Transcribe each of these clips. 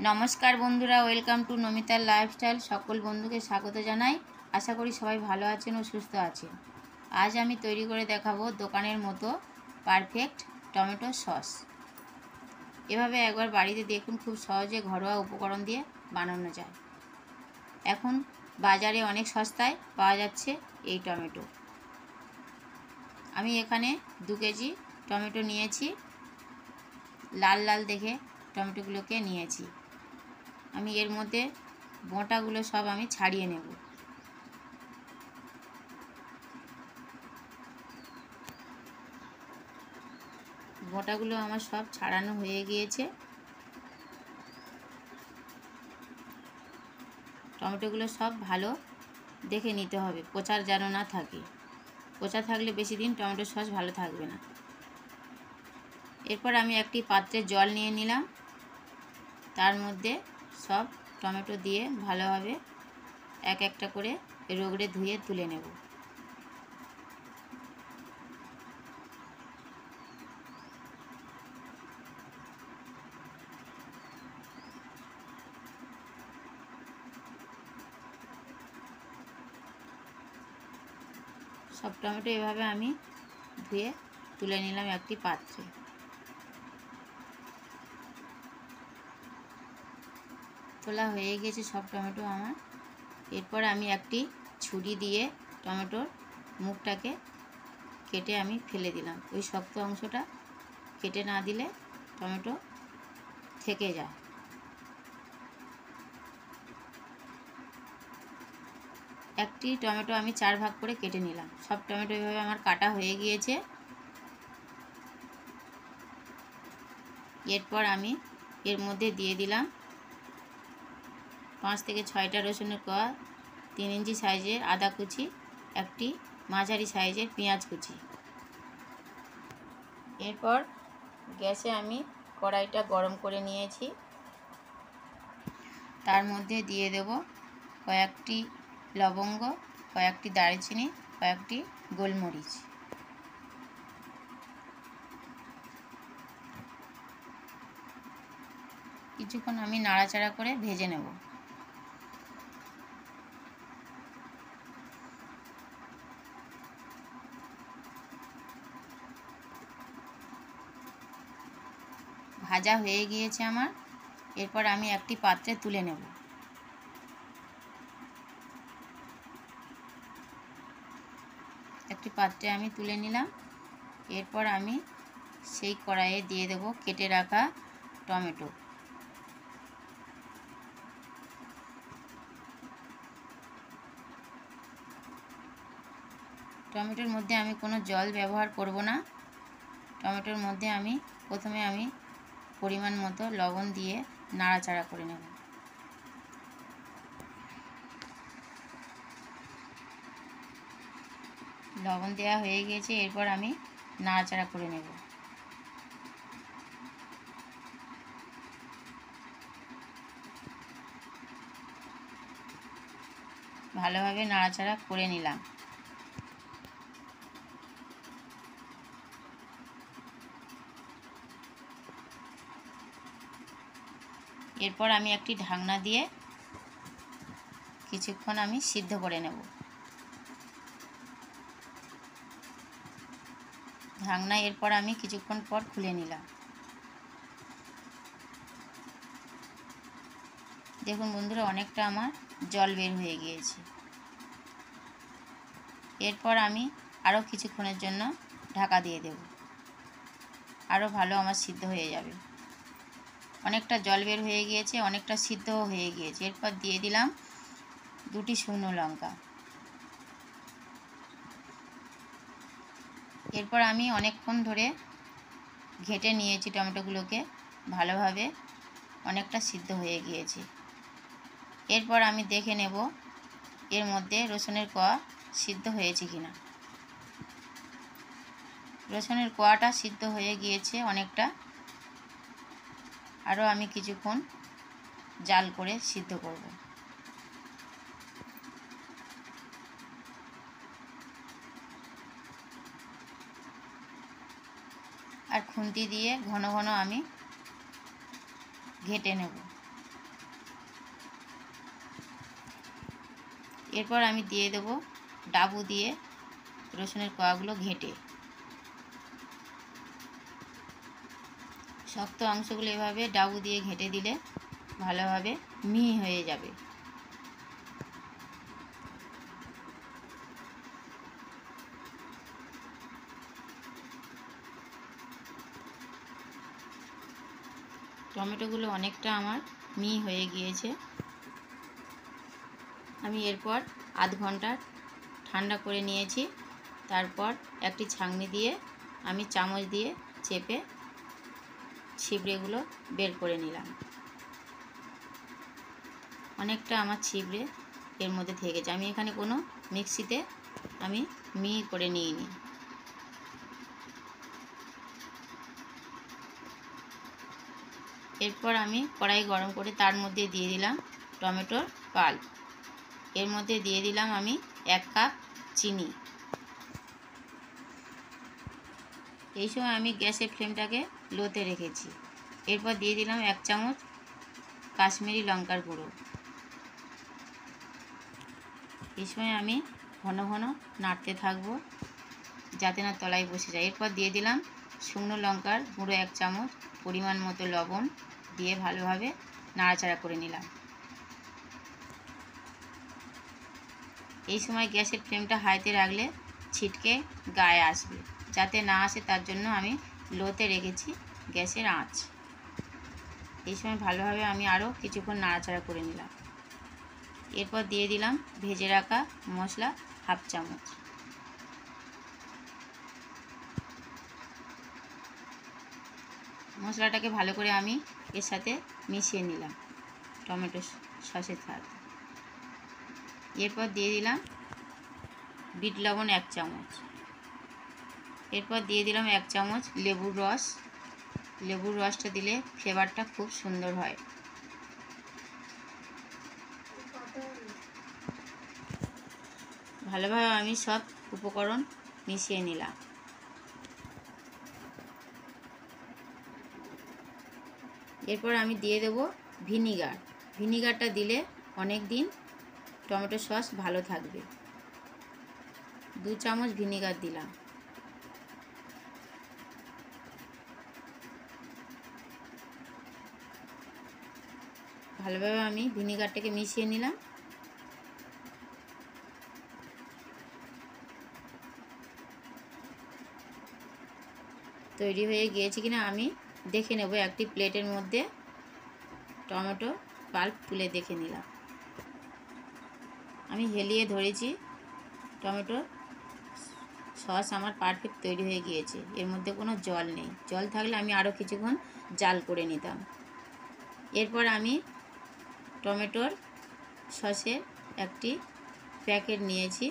নমস্কার বন্ধুরা, welcome to নমিতার lifestyle. সকল বন্ধুকে স্বাগত জানাই। আশা করি সবাই ভালো আছেন ও সুস্থ আছেন। আজ আমি তৈরি করে দেখাবো দোকানের মতো পারফেক্ট টমেটো সস। এভাবে একবার বাড়িতে দেখুন, খুব সহজে ঘরোয়া উপকরণ দিয়ে বানানো যায়। এখন বাজারে অনেক সস্তায় পাওয়া যাচ্ছে এই টমেটো। আমি এখানে 2 কেজি টমেটো নিয়েছি। লাল লাল দেখে টমেটোগুলোকে নিয়েছি। আমি এর মধ্যে বোঁটাগুলো সব আমি ছাড়িয়ে নেব। বোঁটাগুলো আমার সব ছাড়ানো হয়ে গিয়েছে। টমেটোগুলো সব ভালো দেখে নিতে হবে, পচার যেন না থাকে। পচা থাকলে বেশি দিন টমেটো সস ভালো থাকবে না। এরপর আমি একটি পাত্রে জল নিয়ে নিলাম। তার মধ্যে সব টমেটো দিয়ে ভালোভাবে এক একটা করে রগড়ে ধুয়ে তুলে নেব। সব টমেটো এভাবে আমি ধুয়ে তুলে নিলাম একটি পাত্রে। তোলা হয়ে গেছে সব টমেটো আমার। এরপর আমি একটি ছুরি দিয়ে টমেটোর মুখটাকে কেটে আমি ফেলে দিলাম। ওই শক্ত অংশটা কেটে না দিলে টমেটো থেকে যায়। একটি টমেটো আমি 4 ভাগ করে কেটে নিলাম। সব টমেটো এভাবে আমার কাটা হয়ে গিয়েছে। এরপর আমি এর মধ্যে দিয়ে দিলাম 5 থেকে 6টা রসুনের কোয়া, 3 ইঞ্চি সাইজের আদা কুচি, একটি মাঝারি সাইজের পেঁয়াজ কুচি। এরপর গ্যাসে আমি কড়াইটা গরম করে নিয়েছি। তার মধ্যে দিয়ে দেব কয়েকটি লবঙ্গ, কয়েকটি দারচিনি, কয়েকটি গোলমরিচ। কিছুক্ষণ আমি নাড়াচাড়া করে ভেজে নেব। ভাজা হয়ে গিয়েছে আমার। এরপর আমি একটি পাত্রে তুলে নেব। একটি পাত্রে আমি তুলে নিলাম। এরপর আমি সেই কড়াইয়ে দিয়ে দেব কেটে রাখা টমেটো। টমেটোর মধ্যে আমি কোনো জল ব্যবহার করব না। টমেটোর মধ্যে আমি প্রথমে পরিমাণ মতো লবণ দিয়ে নাড়াচাড়া করে নেব। লবণ দেওয়া হয়ে গিয়েছে। এরপর আমি নাড়াচাড়া করে নেব। ভালোভাবে নাড়াচাড়া করে নিলাম। এরপর আমি একটি ঢাকনা দিয়ে কিছুক্ষণ আমি সিদ্ধ করে নেব। ঢাকনা এরপর আমি কিছুক্ষণ পর খুলে নিলাম। দেখুন বন্ধুরা, অনেকটা আমার জল বের হয়ে গিয়েছে। এরপর আমি আরও কিছুক্ষণের জন্য ঢাকা দিয়ে দেব। আরও ভালো আমার সিদ্ধ হয়ে যাবে। অনেকটা জল বের হয়ে গিয়েছে, অনেকটা সিদ্ধও হয়ে গিয়েছে। এরপর দিয়ে দিলাম 2টি শুকনো লঙ্কা। এরপর আমি অনেকক্ষণ ধরে ঘেঁটে নিয়েছি টমেটোগুলোকে ভালোভাবে, অনেকটা সিদ্ধ হয়ে গিয়েছে। এরপর আমি দেখে নেব এর মধ্যে রসুনের কোয়া সিদ্ধ হয়েছে কিনা। রসুনের কোয়াটা সিদ্ধ হয়ে গিয়েছে অনেকটা। আরও আমি কিছুক্ষণ জাল করে সিদ্ধ করব। আর খুন্তি দিয়ে ঘন ঘন আমি ঘেঁটে নেব। এরপর আমি দিয়ে দেবো ডাবু দিয়ে রসুনের কোয়াগুলো ঘেঁটে। শক্ত অংশগুলো এভাবে ডাবু দিয়ে ঘেঁটে দিলে ভালোভাবে মিহি হয়ে যাবে। টমেটোগুলো অনেকটা আমার মিহি হয়ে গিয়েছে। আমি এরপর আধ ঘন্টা ঠান্ডা করে নিয়েছি। তারপর একটি ছাঁকনি দিয়ে আমি চামচ দিয়ে চেপে ছিবড়েগুলো বের করে নিলাম। অনেকটা আমার ছিবড়ে এর মধ্যে থেকে গেছে। আমি এখানে কোনো মিক্সিতে আমি মিহি করে নিইনি। এরপর আমি কড়াই গরম করে তার মধ্যে দিয়ে দিলাম টমেটোর পাল্প। এর মধ্যে দিয়ে দিলাম আমি 1 কাপ চিনি। এই সময় আমি গ্যাসের ফ্লেমটাকে লোতে রেখেছি। এরপর দিয়ে দিলাম 1 চামচ কাশ্মীরি লঙ্কার গুঁড়ো। এই সময় আমি ঘন ঘন নাড়তে থাকবো যাতে না তলায় বসে যায়। এরপর দিয়ে দিলাম শুকনো লঙ্কার গুঁড়ো 1 চামচ, পরিমাণ মতো লবণ দিয়ে ভালোভাবে নাড়াচাড়া করে নিলাম। এই সময় গ্যাসের ফ্লেমটা হাইতে রাখলে ছিটকে গায়ে আসবে, যাতে না আসে তার জন্য আমি লোতে রেখেছি গ্যাসের আঁচ। এই সময় ভালোভাবে আমি আরও কিছুক্ষণ নাড়াচাড়া করে নিলাম। এরপর দিয়ে দিলাম ভেজে রাখা মশলা 1/2 চামচ। মশলাটাকে ভালো করে আমি এর সাথে মিশিয়ে নিলাম টমেটো সসের সাথে। এরপর দিয়ে দিলাম বিট লবণ 1 চামচ। এরপর দিয়ে দিলাম 1 চামচ লেবুর রস। লেবুর রসটা দিলে ফ্লেভারটা খুব সুন্দর হয়। ভালোভাবে আমি সব উপকরণ মিশিয়ে নিলাম। এরপর আমি দিয়ে দেব ভিনিগার। ভিনিগারটা দিলে অনেক দিন টমেটো সস ভালো থাকবে। 2 চামচ ভিনিগার দিলাম। ভালোভাবে আমি ভিনিগারটাকে মিশিয়ে নিলাম। তৈরি হয়ে গিয়েছে কিনা আমি দেখে নেব। একটি প্লেটের মধ্যে টমেটো পাল্প তুলে দেখে নিলাম। আমি হেলিয়ে ধরেছি, টমেটো সস আমার পারফেক্ট তৈরি হয়ে গিয়েছে। এর মধ্যে কোনো জল নেই। জল থাকলে আমি আরও কিছুক্ষণ জাল করে নিতাম। এরপর আমি টমেটোর সসের একটি প্যাকেট নিয়েছি।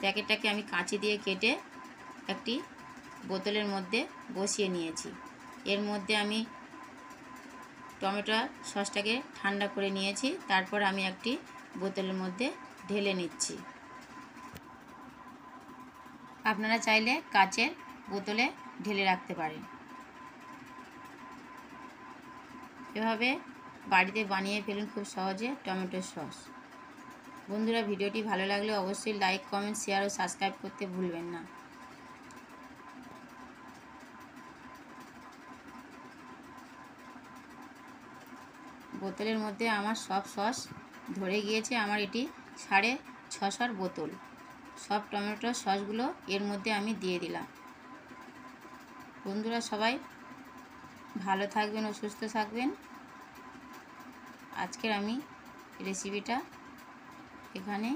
প্যাকেটটাকে আমি কাঁচি দিয়ে কেটে একটি বোতলের মধ্যে বসিয়ে নিয়েছি। এর মধ্যে আমি টমেটো সসটাকে ঠান্ডা করে নিয়েছি। তারপর আমি একটি বোতলের মধ্যে ঢেলে নিচ্ছি। আপনারা চাইলে কাচের বোতলে ঢেলে রাখতে পারেন। এভাবে বাড়িতে বানিয়ে ফেলুন খুব সহজে টমেটো সস। বন্ধুরা, ভিডিওটি ভালো লাগলে অবশ্যই লাইক, কমেন্ট, শেয়ার ও সাবস্ক্রাইব করতে ভুলবেন না। বোতলের মধ্যে আমার সব সস ধরে গিয়েছে। আমার এটি 650 বোতল। সব টমেটো সসগুলো এর মধ্যে আমি দিয়ে দিলাম। বন্ধুরা, সবাই ভালো থাকবেন ও সুস্থ থাকবেন। আজকের আমি রেসিপিটা এখানে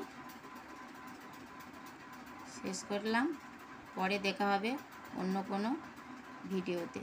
শেষ করলাম। পরে দেখা হবে অন্য কোনো ভিডিওতে।